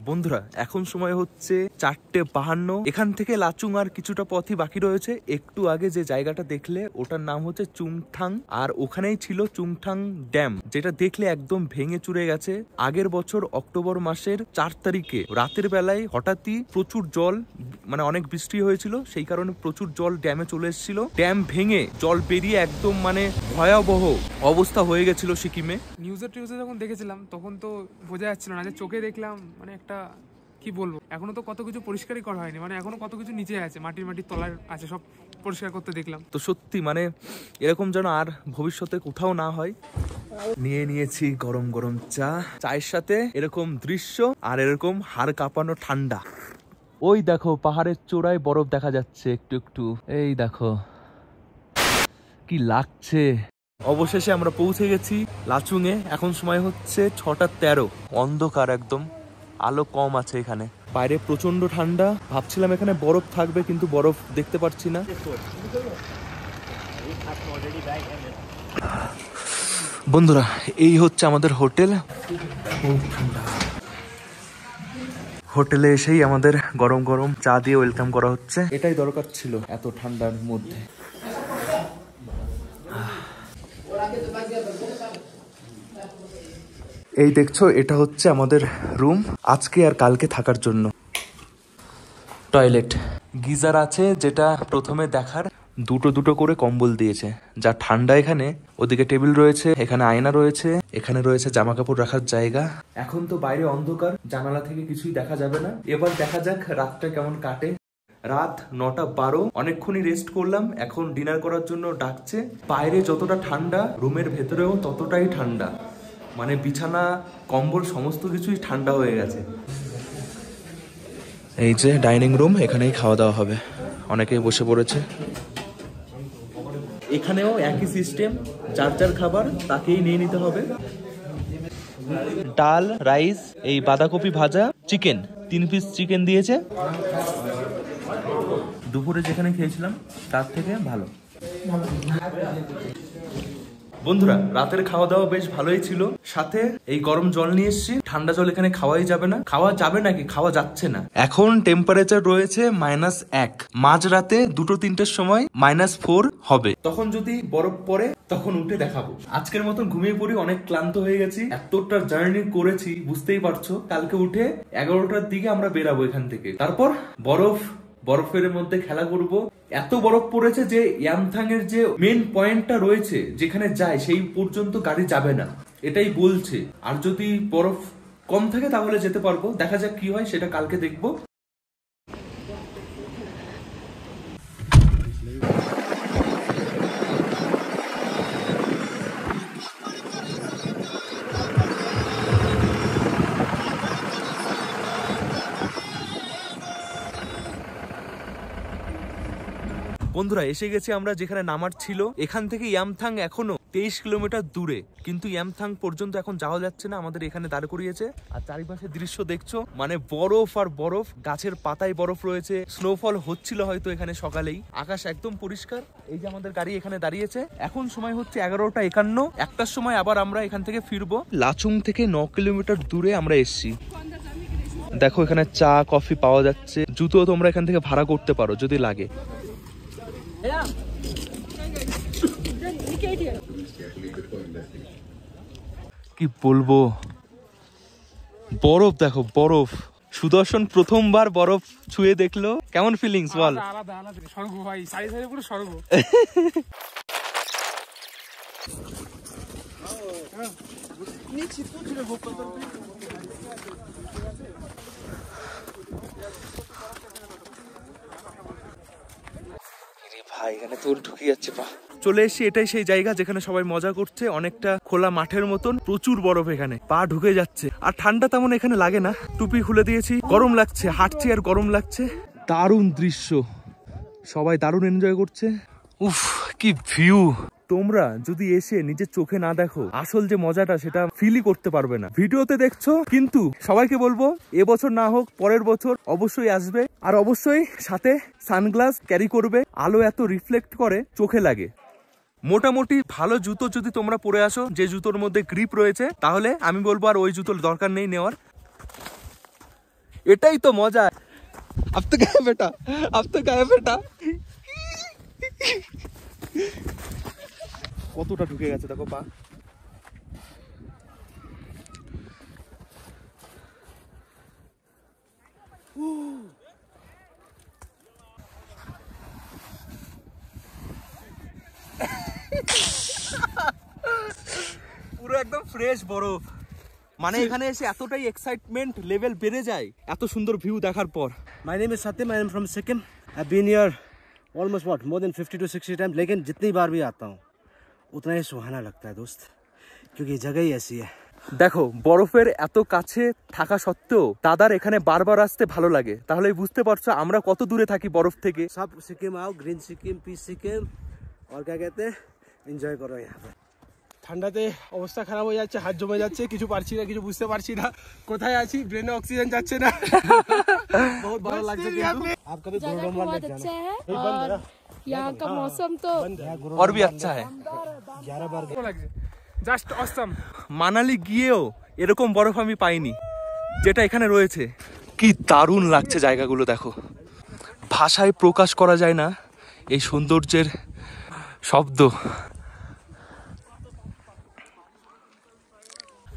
বন্ধুরা এখন সময় হচ্ছে 4:52। এখান থেকে লাচুং আর কিছুটা পথই বাকি রয়েছে। একটু আগে যে জায়গাটা দেখলে ওটার নাম হচ্ছে চুংথাং, আর ওখানেই ছিল চুংথাং ড্যাম, যেটা দেখলে একদম ভেঙে চুরে গেছে। আগের বছর অক্টোবর মাসের 4 তারিখে রাতের বেলায় হঠাৎই প্রচুর জল, মানে অনেক বৃষ্টি হয়েছিল, সেই কারণে প্রচুর জল ড্যামে চলে এসেছিল। ড্যাম ভেঙে জল বেরিয়ে একদম মানে ভয়াবহ অবস্থা হয়ে গেছিল সিকিমে। নিউজে যখন দেখেছিলাম তখন তো বোঝা যাচ্ছিল না, যে চোখে দেখলাম মানে একটা কি বলবো, এখনো তো কত কিছু পরিষ্কারই করা হয়নি, মানে এখনো কত কিছু নিচে আছে, মাটির তলায় আছে, সব পরিষ্কার করতে দেখলাম। তো সত্যি মানে এরকম যেন আর ভবিষ্যতে কোথাও না হয়। নিয়ে নিয়েছি গরম গরম চা, চায়ের সাথে এরকম দৃশ্য আর এরকম হাড় কাঁপানো ঠান্ডা। ওই দেখো পাহাড়ের চূড়ায় বরফ দেখা যাচ্ছে একটু একটু, এই দেখো কি লাগছে। অবশেষে আমরা পৌঁছে গেছি লাচুং এ। এখন সময় হচ্ছে 6:13। অন্ধকার একদম, আলো কম আছে এখানে। বাইরে প্রচন্ড ঠান্ডা, ভাবছিলাম এখানে বরফ থাকবে কিন্তু বরফ দেখতে পাচ্ছি না। বন্ধুরা এই হচ্ছে আমাদের হোটেল। হোটেলে এসেই আমাদের গরম গরম চা দিয়ে ওয়েলকাম করা হচ্ছে। এটাই দরকার ছিল এত ঠান্ডার মধ্যে। এই দেখছো এটা হচ্ছে আমাদের রুম আজকে আর কালকে থাকার জন্য। টয়লেট, গিজার আছে, যেটা প্রথমে দেখার দুটো করে কম্বল দিয়েছে, যা ঠান্ডা এখানে। ওদিকে টেবিল রয়েছে, এখানে আয়না রয়েছে, এখানে রয়েছে জামা কাপড় রাখার জায়গা। এখন তো বাইরে অন্ধকার, জানালা থেকে কিছুই দেখা যাবে না। এবার দেখা যাক রাতটা কেমন কাটে। রাত 9:12, অনেকক্ষণই রেস্ট করলাম, এখন ডিনার করার জন্য ডাকছে। বাইরে যতটা ঠান্ডা রুমের ভেতরেও ততটাই ঠান্ডা। মানে বিছানা কম্বল সমস্ত কিছুই ঠান্ডা হয়ে গেছে। এই যে ডাইনিং রুম, এখানেই খাওয়া দাওয়া হবে। অনেকেই বসে পড়েছে। এখানেও একই সিস্টেম, যার যার খাবার তাকেই নিয়ে নিতে হবে। ডাল, রাইস, এই বাঁধাকপি ভাজা, চিকেন, 3 পিস চিকেন দিয়েছে। দুপুরে যেখানে খেয়েছিলাম তার থেকে ভালো। বন্ধুরা, রাতের খাওয়া দাওয়া বেশ ভালোই ছিল। সাথে এই গরম জল নিয়ে এসেছি। ঠান্ডা জল এখানে খাওয়াই যাবে না। খাওয়া যাবে নাকি, খাওয়া যাচ্ছে না। এখন টেম্পারেচার রয়েছে -1। মাঝরাতে 2-3টের সময় -4 হবে। তখন যদি বরফ পড়ে তখন উঠে দেখাবো। আজকের মতন ঘুমিয়ে পড়ি, অনেক ক্লান্ত হয়ে গেছি। এতটা জার্নি করেছি বুঝতেই পারছো। কালকে উঠে 11টার দিকে আমরা বেরাবো এখান থেকে। তারপর বরফের মধ্যে খেলা করব। এত বরফ পড়েছে যে ইয়ামথাং এর যে মেন পয়েন্টটা রয়েছে যেখানে যায় সেই পর্যন্ত গাড়ি যাবে না, এটাই বলছে। আর যদি বরফ কম থাকে তাহলে যেতে পারবো। দেখা যাক কি হয়, সেটা কালকে দেখবো। বন্ধুরা, এসে গেছি আমরা যেখানে নামার ছিল। এখান থেকে ইয়ামথাং এখনো 23 কিলোমিটার দূরে, কিন্তু ইয়ামথাং পর্যন্ত এখন যাওয়া যাচ্ছে না। আমাদের এখানে দাঁড় করিয়েছে। আর চারিপাশে দৃশ্য দেখছো, মানে বরফ আর বরফ। গাছের পাতায় বরফ রয়েছে। স্নোফল হচ্ছিল হয়তো এখানে সকালেই। আকাশ একদম পরিষ্কার। এই যে আমাদের গাড়ি এখানে দাঁড়িয়েছে। এখন সময় হচ্ছে 11:51। 1টার সময় আবার আমরা এখান থেকে ফিরবো। লাচুং থেকে 9 কিলোমিটার দূরে আমরা এসছি। দেখো এখানে চা কফি পাওয়া যাচ্ছে। জুতো তোমরা এখান থেকে ভাড়া করতে পারো যদি লাগে। কি বলবো, বরফ দেখো, বরফ। সুদর্শন প্রথমবার বরফ ছুঁয়ে দেখলো, কেমন ফিলিংস বল? আলাদা আলাদা স্বর্গ ভাই, সারি সারি পুরো স্বর্গ। ভাই এখানে তোর ঢুকে যাচ্ছে পা। চলে এসেছি, এটাই সেই জায়গা যেখানে সবাই মজা করছে। অনেকটা খোলা মাঠের মতন, প্রচুর বরফ এখানে, পা ঢুকে যাচ্ছে। আর ঠান্ডা তেমন এখানে লাগে না। টুপি খুলে দিয়েছি, গরম লাগছে, হাঁটছি আর গরম লাগছে। দারুণ দৃশ্য, সবাই দারুণ এনজয় করছে। উফ, কি ভিউ! তোমরা যদি এসে নিজের চোখে না দেখো, আসল যে মজাটা সেটা ফিলই করতে পারবে না। ভিডিওতে দেখছো, কিন্তু সবাইকে বলবো এবছর না হোক পরের বছর অবশ্যই আসবে। আর অবশ্যই সাথে সানগ্লাস ক্যারি করবে। আলো এত রিফ্লেক্ট করে, চোখে লাগে। মোটামুটি ভালো জুতো যদি তোমরা পরে আসো, যে জুতোর মধ্যে গ্রিপ রয়েছে, তাহলে আমি বলবো আর ওই জুতোর দরকার নেই নেওয়ার। এটাই তো মজা। আব তো গায়ে বেটা, আব তো গায়ে বেটা। কতটা ঢুকে গেছে দেখো পা। পুরো একদম ফ্রেশ বরফ। মানে এখানে এসে এতটাই এক্সাইটমেন্ট লেভেল বেড়ে যায় এত সুন্দর ভিউ দেখার পর। My name is Satyam. I am from Sikkim. I've been here almost more than 50 to 60 times. लेकिन जितनी बार भी आता हूँ उतना ही सुहाना लगता है दोस्त, क्योंकि ये जगह ही ऐसी है। দেখো, বরফের এত কাছে থাকা সত্ত্বেও দাদার এখানে বারবার আসতে ভালো লাগে। তাহলে বুঝতে পারছো আমরা কত দূরে থাকি বরফ থেকে। सब सिक्किम आओ, ग्रीन सिक्किम, पीस सिक्किम, और क्या कहते हैं, एंजॉय करो यहाँ पे। ঠান্ডাতে অবস্থা খারাপ হয়ে যাচ্ছে, হাত জমে যাচ্ছে, কিছু পারছি না, কিছু বুঝতে পারছি না, কোথায় আছি, ব্রেনে অক্সিজেন যাচ্ছে না। बहुत ভালো লাগছে। কিন্তু आप कभी गोल्डन वाल बहुत अच्छा है और यहाँ का मौसम तो और भी अच्छा है। 11 बार ভালো লাগছে, জাস্ট অসাম। মানালি গিয়েও এরকম বরফ আমি পাইনি যেটা এখানে রয়েছে। কি দারুণ লাগছে জায়গাগুলো দেখো, ভাষায় প্রকাশ করা যায় না এই সৌন্দর্যের শব্দ।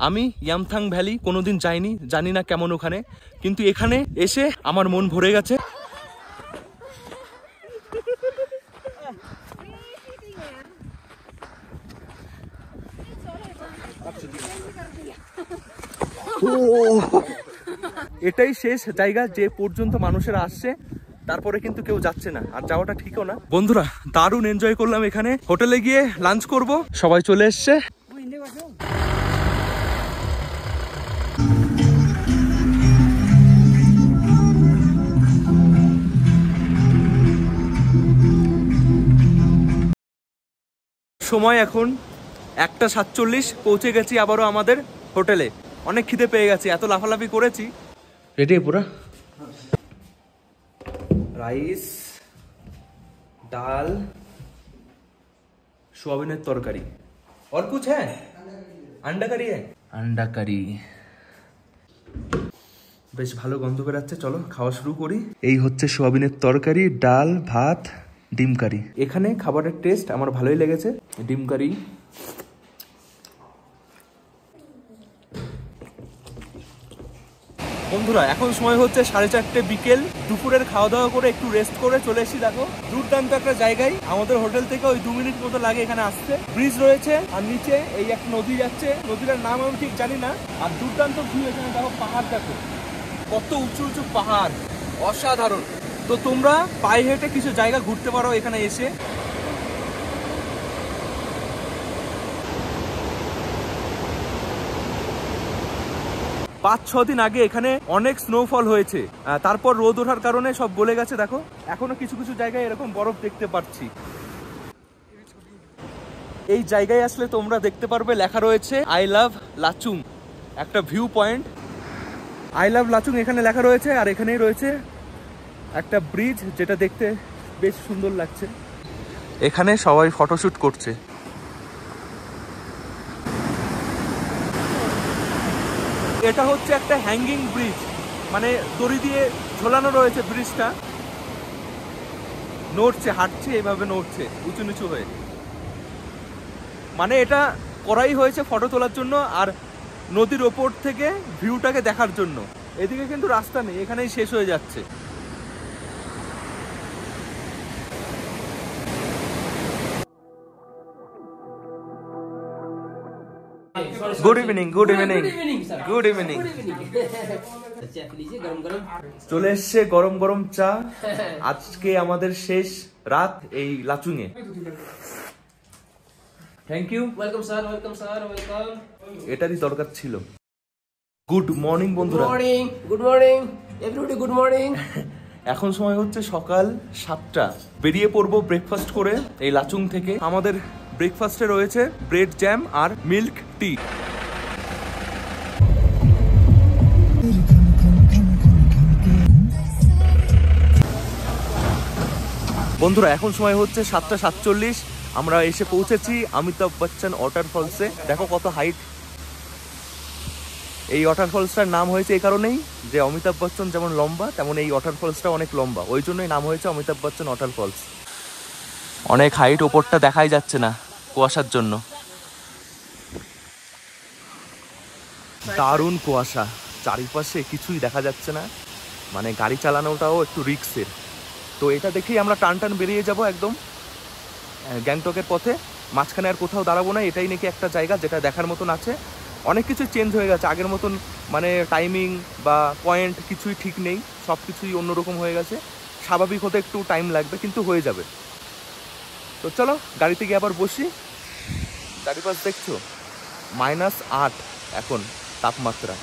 আমি ইয়ামথাং ভ্যালি কোনোদিন যাইনি, জানি না কেমন ওখানে, কিন্তু এখানে এসে আমার মন ভরে গেছে। এটাই শেষ জায়গা যে পর্যন্ত মানুষেরা আসছে, তারপরে কিন্তু কেউ যাচ্ছে না, আর যাওয়াটা ঠিকও না। বন্ধুরা, দারুণ এনজয় করলাম এখানে। হোটেলে গিয়ে লাঞ্চ করব, সবাই চলে এসছে। সময় এখন 1:47, পৌঁছে গেছি আবারও আমাদের হোটেলে। অনেক খিদে পেয়ে গেছি, এত লাফালাফি করেছি। রেডি পুরা? রাইস, ডাল, সোয়াবিনের তরকারি, और कुछ है? अंडा करी है? अंडा करी। বেশ ভালো গন্ধ বেরাচ্ছে, চলো খাওয়া শুরু করি। এই হচ্ছে সোয়াবিনের তরকারি, ডাল, ভাত, ডিম কারি। এখানে খাবারের টেস্ট আমার ভালোই লেগেছে। ডিম কারি, বন্ধুরা এখন সময় হচ্ছে 4:30 বিকেল। দুপুরের খাওয়া দাওয়া করে একটু রেস্ট করে চলে এসেছি। দেখো দুর্দান্ত একটা জায়গায়, আমাদের হোটেল থেকে ওই 2 মিনিট মতো লাগে এখানে আসতে। ব্রিজ রয়েছে আর নিচে এই একটা নদী যাচ্ছে, নদীটার নাম আমি ঠিক জানি না। আর দুর্দান্ত ভিউ এখানে, দেখো পাহাড়, দেখো কত উঁচু উঁচু পাহাড়, অসাধারণ। তো তোমরা পায়ে হেঁটে কিছু জায়গা ঘুরতে পারো এখানে এসে। পাঁচ ছ দিন আগে এখানে অনেক স্নোফল হয়েছে, তারপর রোদ ওঠার কারণে সব গলে গেছে। দেখো এখনো কিছু কিছু জায়গায় এরকম বরফ দেখতে পাচ্ছি। এই জায়গায় আসলে তোমরা দেখতে পারবে লেখা রয়েছে আই লাভ লাচুং, একটা view point. I love Lachung এখানে লেখা রয়েছে, আর এখানেই রয়েছে একটা ব্রিজ যেটা দেখতে বেশ সুন্দর লাগছে। এখানে সবাই ফটোশুট করছে। এটা হচ্ছে একটা হ্যাঙ্গিং ব্রিজ, মানে দড়ি দিয়ে ঝোলানো রয়েছে ব্রিজটা। নড়ছে, হাঁটছে, এইভাবে নড়ছে উঁচু নিচু হয়ে। মানে এটা করাই হয়েছে ফটো তোলার জন্য আর নদীর ওপর থেকে ভিউটাকে দেখার জন্য। এদিকে কিন্তু রাস্তা নেই, এখানেই শেষ হয়ে যাচ্ছে। Good evening, good evening, good evening. চলে এসছে গরম গরম চা। আজকে আমাদের শেষ রাত এই লাচুং এ। Thank you. Welcome sir, welcome sir, welcome. এটারই দরকার ছিল। গুড মর্নিং বন্ধুরা। Morning, good morning everybody, good morning. এখন সময় হচ্ছে সকাল 7টা। বেরিয়ে পড়বো ব্রেকফাস্ট করে এই লাচুং থেকে। আমাদের ব্রেকফাস্টে রয়েছে ব্রেড জ্যাম আর মিল্ক টি। বন্ধুরা এখন সময় হচ্ছে 7:47। আমরা এসে পৌঁছেছি অমিতাভ বচ্চন ওয়াটারফলসে। দেখো কত হাইট। এই ওয়াটারফলসটার নাম হয়েছে এই কারণেই যে অমিতাভ বচ্চন যেমন লম্বা, তেমন এই ওয়াটারফলসটা অনেক লম্বা, ওই জন্যই নাম হয়েছে অমিতাভ বচ্চন ওয়াটারফলস। অনেক হাইট, ওপরটা দেখাই যাচ্ছে না কুয়াশার জন্য। দারুণ কুয়াশা, চারিপাশে কিছুই দেখা যাচ্ছে না, মানে গাড়ি চালানোটাও একটু রিস্কের। তো এটা দেখেই আমরা টান টান বেরিয়ে যাব একদম গ্যাংটকের পথে। মাঝখানে আর কোথাও দাঁড়াবো না, এটাই নাকি একটা জায়গা যেটা দেখার মতন আছে। অনেক কিছু চেঞ্জ হয়ে গেছে, আগের মতন মানে টাইমিং বা পয়েন্ট কিছুই ঠিক নেই, সব কিছুই অন্যরকম হয়ে গেছে। স্বাভাবিক হতে একটু টাইম লাগবে, কিন্তু হয়ে যাবে। তো চলো গাড়িতে গিয়ে আবার বসি। চারিপাশ দেখছো -8 এখন তাপমাত্রা।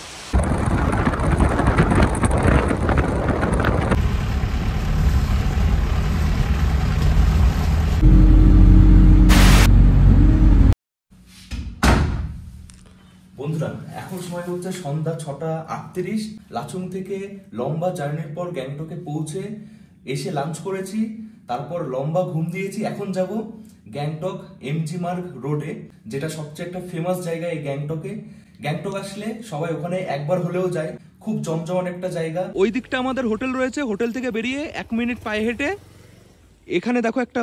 বন্ধুরা এখন সময় হচ্ছে সন্ধ্যা 6:38। লাচুং থেকে লম্বা জার্নির পর গ্যাংটকে পৌঁছে এসে লাঞ্চ করেছি, তারপর লম্বা ঘুম দিয়েছি। এখন যাব গ্যাংটক এমজি মার্গ রোডে, যেটা সবচেয়ে একটা ফেমাস জায়গা এই গ্যাংটকে। গ্যাংটক আসলে সবাই ওখানে একবার হলেও যায়, খুব জমজমাট একটা জায়গা। ওই দিকটা আমাদের হোটেল রয়েছে, হোটেল থেকে বেরিয়ে 1 মিনিট পায়ে হেঁটে এখানে দেখো একটা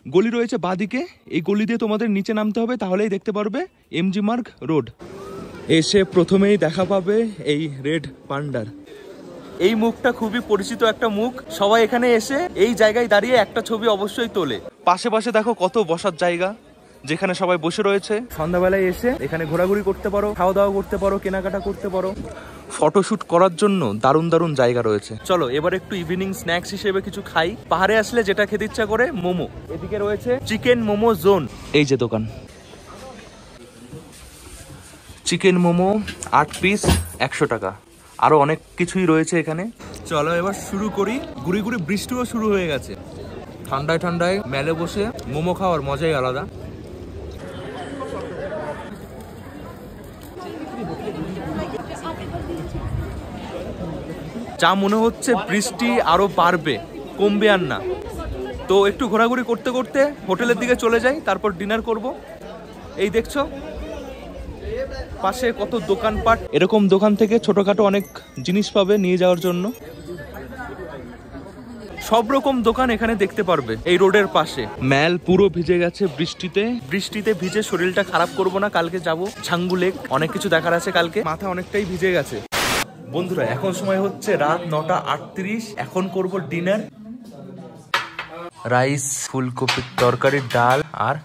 গলি রয়েছে বাঁদিকে, এই গলি দিয়ে তোমাদের নিচে নামতে হবে, তাহলেই দেখতে পারবে এমজি মার্গ রোড। এসে প্রথমেই দেখা পাবে এই রেড পান্ডার। এই মুখটা খুবই পরিচিত একটা মুখ, সবাই এখানে এসে এই জায়গায় দাঁড়িয়ে একটা ছবি অবশ্যই তোলে। পাশে পাশে দেখো কত বসার জায়গা, যেখানে সবাই বসে রয়েছে। সন্ধ্যাবেলায় এসে এখানে ঘোরাঘুরি করতে পারো, খাওয়া দাওয়া করতে পারো, কেনাকাটা করতে পারো। ফটোশুট করার জন্য দারুণ দারুণ জায়গা রয়েছে। চলো এবার একটু ইভিনিং স্ন্যাক্স হিসেবে কিছু খাই। পাহাড়ে আসলে যেটা খেতে ইচ্ছা করে, মোমো। এদিকে রয়েছে চিকেন মোমো জোন, এই যে দোকান। চিকেন মোমো 8 পিস 100 টাকা। আরো অনেক কিছুই রয়েছে এখানে। চলো এবার শুরু করি। গুড়ি গুড়ি বৃষ্টিও শুরু হয়ে গেছে। ঠান্ডায় ঠান্ডায় মেলে বসে মোমো খাওয়ার মজাই আলাদা। যা মনে হচ্ছে বৃষ্টি আরো বাড়বে, কমবে আর না। তো একটু ঘোরাঘুরি করতে করতে হোটেলের দিকে চলে যাই, তারপর ডিনার করব। এই দেখছো পাশে কত দোকানপাট, এরকম দোকান থেকে ছোটখাটো অনেক জিনিস পাবে নিয়ে যাওয়ার জন্য। সব রকম দোকান এখানে দেখতে পারবে এই রোডের পাশে। ম্যাল পুরো ভিজে গেছে বৃষ্টিতে। বৃষ্টিতে ভিজে শরীরটা খারাপ করব না, কালকে যাব ছাঙ্গু লেক, অনেক কিছু দেখার আছে কালকে। মাথা অনেকটাই ভিজে গেছে। বন্ধুরা এখন সময় হচ্ছে রাত 9:38। এখন করব ডিনার। রাইস, ফুলকপির তরকারি, ডাল আর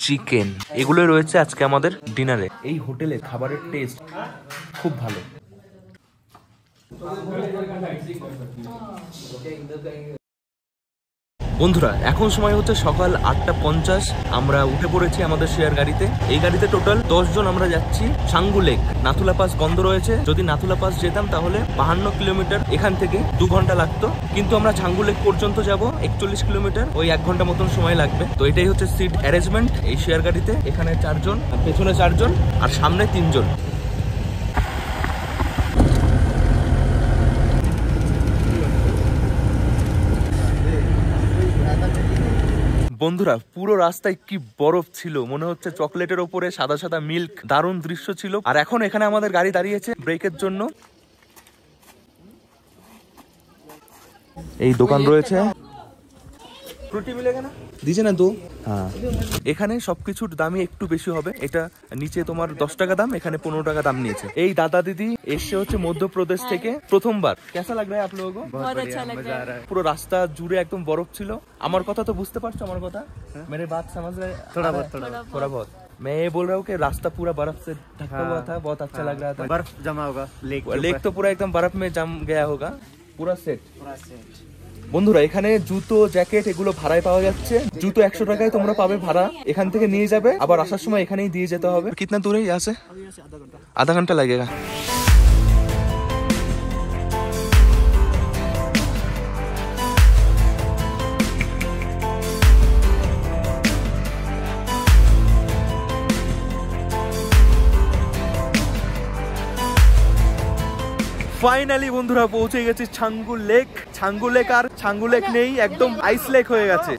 চিকেন, এগুলোই রয়েছে আজকে আমাদের ডিনারে। এই হোটেলে খাবারের টেস্ট খুব ভালো। বন্ধুরা এখন সময় হচ্ছে সকাল 8:50। আমরা উঠে পড়েছি আমাদের শেয়ার গাড়িতে। এই গাড়িতে টোটাল 10 জন আমরা যাচ্ছি ছাঙ্গু লেক। নাথুলা পাস বন্ধ রয়েছে, যদি নাথুলা পাস যেতাম তাহলে 52 কিলোমিটার এখান থেকে 2 ঘন্টা লাগতো, কিন্তু আমরা ছাঙ্গু লেক পর্যন্ত যাব 41 কিলোমিটার, ওই 1 ঘন্টা মতন সময় লাগবে। তো এটাই হচ্ছে সিট অ্যারেঞ্জমেন্ট এই শেয়ার গাড়িতে। এখানে 4 জন, পেছনে 4 জন আর সামনে 3 জন। বন্ধুরা পুরো রাস্তায় কি বরফ ছিল, মনে হচ্ছে চকলেটের ওপরে সাদা সাদা মিল্ক। দারুণ দৃশ্য ছিল। আর এখন এখানে আমাদের গাড়ি দাঁড়িয়েছে ব্রেকের জন্য। এই দোকান রয়েছে, ফ্রুটি মিলেগা না দিছে না তো। হ্যাঁ, এখানে সবকিছুর দামই একটু বেশি হবে। এটা নিচে তোমার 10 টাকা দাম, এখানে 15 টাকা দাম নিয়েছে। এই দাদা দিদি এসে হচ্ছে মধ্যপ্রদেশ থেকে প্রথমবার। কেসা লাগ রहा है आप लोगों को? बहुत अच्छा लग रहा है। পুরো রাস্তা জুড়ে একদম বরফ ছিল। আমার কথা তো বুঝতে পারছো? আমার কথা मेरे बात समझ रहे? थोड़ा बहुत मैं ये बोल रहा हूँ कि रास्ता पूरा बर्फ से ढका हुआ था, बहुत अच्छा लग रहा था। बर्फ जमा होगा, लेक तो पूरा एकदम बर्फ में जम गया होगा। पूरा सेट। বন্ধুরা এখানে জুতো, জ্যাকেট এগুলো ভাড়ায় পাওয়া যাচ্ছে। জুতো 100 টাকায় তোমরা পাবে ভাড়া, এখান থেকে নিয়ে যাবে, আবার আসার সময় এখানেই দিয়ে যেতে হবে। কিতনা দূরে यहाँ से? आधा घंटा लगेगा। ফাইনালি বন্ধুরা পৌঁছে গেছি ছাঙ্গু লেক। ছাঙ্গু লেক আর ছাঙ্গু লেক নেই, একদম আইস লেক হয়ে গেছে।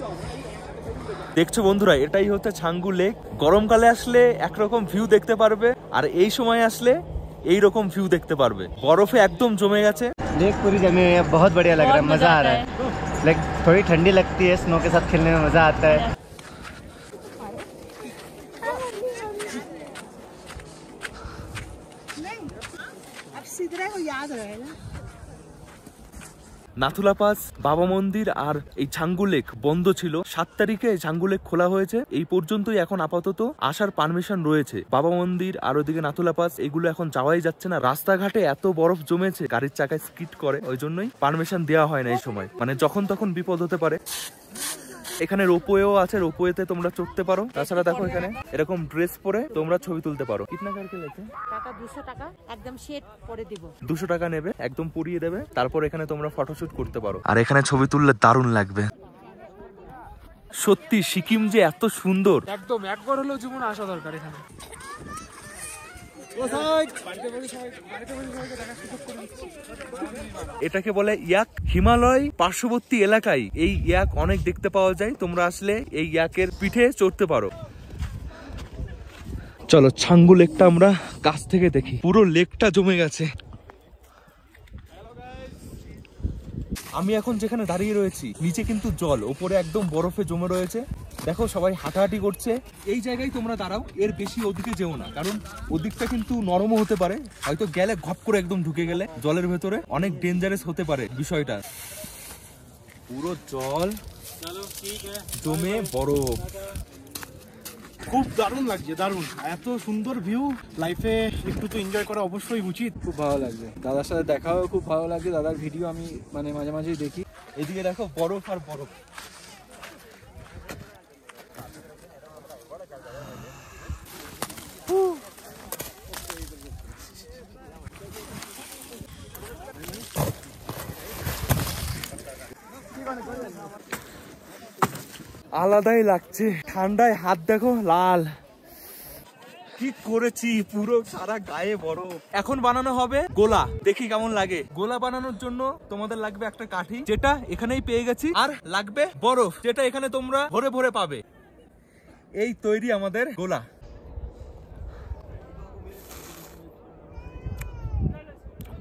দেখছো বন্ধুরা এটাই হচ্ছে ছাঙ্গু লেক। গরমকালে আসলে একরকম ভিউ দেখতে পারবে, আর এই সময় আসলে এই রকম ভিউ দেখতে পারবে। বরফে একদম জমে গেছে। लेक पूरी जमी हुई है, बहुत बढ़िया लग रहा है, मजा आ रहा है। लाइक थोड़ी ठंडी लगती है, स्नो के साथ खेलने में मजा आता है। নাথুলা পাস, বাবা মন্দির আর এই ছাঙ্গু লেক বন্ধ ছিল। 7 তারিখে ছাঙ্গু লেক খোলা হয়েছে। এই পর্যন্তই এখন আপাতত আসার পারমিশন রয়েছে। বাবা মন্দির আর ওদিকে নাথুলা পাস এগুলো এখন যাওয়াই যাচ্ছে না। রাস্তাঘাটে এত বরফ জমেছে, গাড়ির চাকায় স্কিড করে, ওই জন্যই পারমিশন দেওয়া হয় না এই সময়। মানে যখন তখন বিপদ হতে পারে। এখানে রোপওয়েও আছে, রোপওয়েতে তোমরা চড়তে পারো। তাছাড়া দেখো এখানে এরকম ড্রেস পরে তোমরা ছবি তুলতে পারো। কিতনা করকে লেছে? টাকা 200 টাকা, একদম সেট করে দেব। 200 টাকা নেবে, একদম পরিয়ে দেবে, তারপর এখানে তোমরা ফটোশুট করতে পারো। আর এখানে ছবি তুললে দারুণ লাগবে। সত্যি সিকিম যে এত সুন্দর, একদম একবার হলেও জীবনে আসা দরকার এখানে। এটাকে বলে ইয়াক। হিমালয় পার্শ্ববর্তী এলাকায় এই ইয়াক অনেক দেখতে পাওয়া যায়। তোমরা আসলে এই ইয়াকের পিঠে চড়তে পারো। চলো ছাঙ্গু লেকটা আমরা কাছ থেকে দেখি। পুরো লেকটা জমে গেছে। আমি এখন যেখানে দাঁড়িয়ে রয়েছি নিচে কিন্তু জল, ওপরে একদম বরফে জমে রয়েছে। দেখো সবাই হাঁটাহাঁটি করছে। এই জায়গায় তোমরা দাঁড়াও, এর বেশি ওদিকে যেও না, কারণ ওদিকটা কিন্তু নরমও হতে পারে। হয়তো গেলে ঘপ করে একদম ঢুকে গেলে জলের ভেতরে অনেক ডেঞ্জারাস হতে পারে বিষয়টা। পুরো জল জমে বরফ। খুব দারুণ লাগছে, দারুণ। এত সুন্দর ভিউ, লাইফে একটু তো এনজয় করা অবশ্যই উচিত। খুব ভালো লাগছে, দাদার সাথে দেখাও খুব ভালো লাগছে। দাদার ভিডিও আমি মানে মাঝে মাঝেই দেখি। এদিকে দেখো বরফ আর বরফ। আলাদাই লাগছে, ঠান্ডায় হাত দেখো লাল। কি করেছি, পুরো সারা গায়ে বরফ। এখন বানানো হবে গোলা, দেখি কেমন লাগে। গোলা বানানোর জন্য তোমাদের লাগবে একটা কাঠি, যেটা এখানেই পেয়ে গেছি, আর লাগবে বরফ, যেটা এখানে তোমরা ভরে ভরে পাবে। এই তৈরি আমাদের গোলা।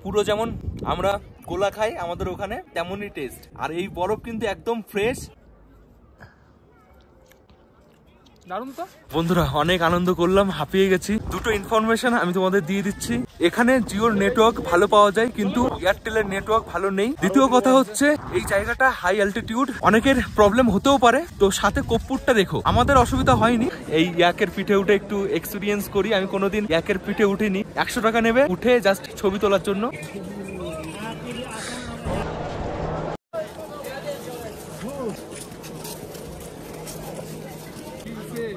পুরো যেমন আমরা গোলা খাই আমাদের ওখানে তেমনই টেস্ট। আর এই বরফ কিন্তু একদম ফ্রেশ। দারুণ তো বন্ধুরা, অনেক আনন্দ করলাম, হাঁপিয়ে গেছি। দুটো ইনফরমেশন আমি তোমাদের দিয়ে দিচ্ছি। এখানে জিওর নেটওয়ার্ক ভালো পাওয়া যায়, কিন্তু এয়ারটেলের নেটওয়ার্ক ভালো নেই। দ্বিতীয় কথা হচ্ছে এই জায়গাটা হাই অ্যালটিটিউড, অনেকের প্রবলেম হতেও পারে, তো সাথে কর্পূরটা রেখো। আমাদের অসুবিধা হয়নি। এই ইয়াকের পিঠে উঠে একটু এক্সপিরিয়েন্স করি। আমি কোনোদিন ইয়াকের পিঠে উঠিনি। 100 টাকা নেবে উঠে জাস্ট ছবি তোলার জন্য।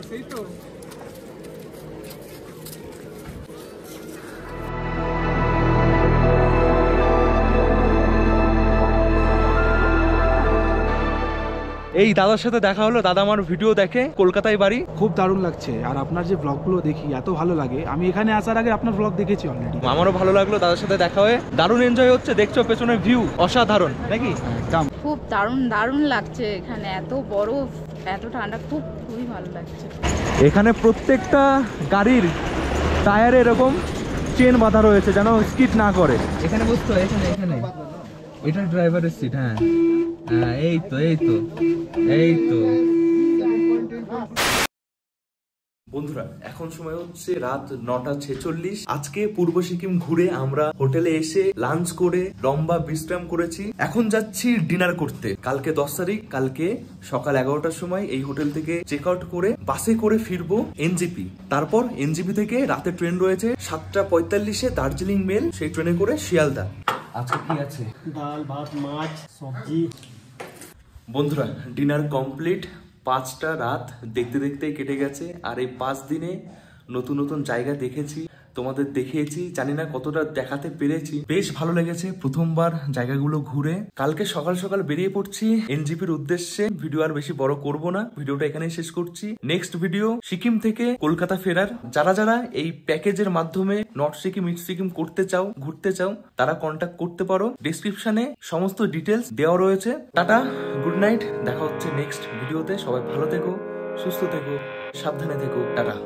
সেই তো এই দাদার সাথে দেখা হলো। দাদা আমার ভিডিও দেখে, কলকাতায় বাড়ি। খুব দারুণ লাগছে। আর আপনার যে ব্লগগুলো দেখি এত ভালো লাগে। আমি এখানে আসার আগে আপনার ব্লগ দেখেছি অলরেডি। আমারও ভালো লাগলো দাদার সাথে দেখা হয়ে। দারুণ এনজয় হচ্ছে, দেখছো পেছনের ভিউ অসাধারণ নাকি? একদম খুব দারুণ লাগছে এখানে, এত বরফ, এত ঠান্ডা, খুবই ভালো লাগছে। এখানে প্রত্যেকটা গাড়ির টায়ারে এরকম চেন বাঁধা রয়েছে যেন স্কিড না করে। এখানে বুঝতো, এখানে এখানে এটা ড্রাইভারের সিট। হ্যাঁ হ্যাঁ, এই তো এই তো এই তো। বন্ধুরা, এখন সময় হচ্ছে রাত 9:46। আজকে পূর্ব সিকিম ঘুরে আমরা হোটেলে এসে লাঞ্চ করে লম্বা বিশ্রাম করেছি। এখন যাচ্ছি ডিনার করতে। কালকে 10 তারিখ, কালকে সকাল 11টার সময় এই হোটেল থেকে চেক আউট করে বাসে করে ফিরবো এনজিপি। তারপর এনজিপি থেকে রাতে ট্রেন রয়েছে 7:45-এ দার্জিলিং মেল, সেই ট্রেনে করে শিয়ালদা। আজকে কি আছে? ডাল, ভাত, মাছ, সবজি। বন্ধুরা, ডিনার কমপ্লিট। 5টা রাত দেখতে দেখতে কেটে গেছে। আর এই 5 দিনে নতুন নতুন জায়গা দেখেছি, তোমাদের দেখিয়েছি। জানি না কতটা দেখাতে পেরেছি। বেশ ভালো লেগেছে প্রথমবার জায়গাগুলো ঘুরে। কালকে সকাল সকাল বেরিয়ে পড়ছি এনজিপির উদ্দেশ্যে। ভিডিও আর বেশি বড় করব না, ভিডিওটা এখানেই শেষ করছি। নেক্সট ভিডিও সিকিম থেকে কলকাতা ফেরার। যারা যারা এই প্যাকেজের মাধ্যমে নর্থ সিকিম ইস্ট সিকিম করতে চাও, ঘুরতে চাও, তারা কন্ট্যাক্ট করতে পারো। ডেসক্রিপশনে সমস্ত ডিটেলস দেওয়া রয়েছে। Tata, good night. দেখা হচ্ছে নেক্সট ভিডিওতে। সবাই ভালো থেকো, সুস্থ থেকো, সাবধানে থেকো। টাটা।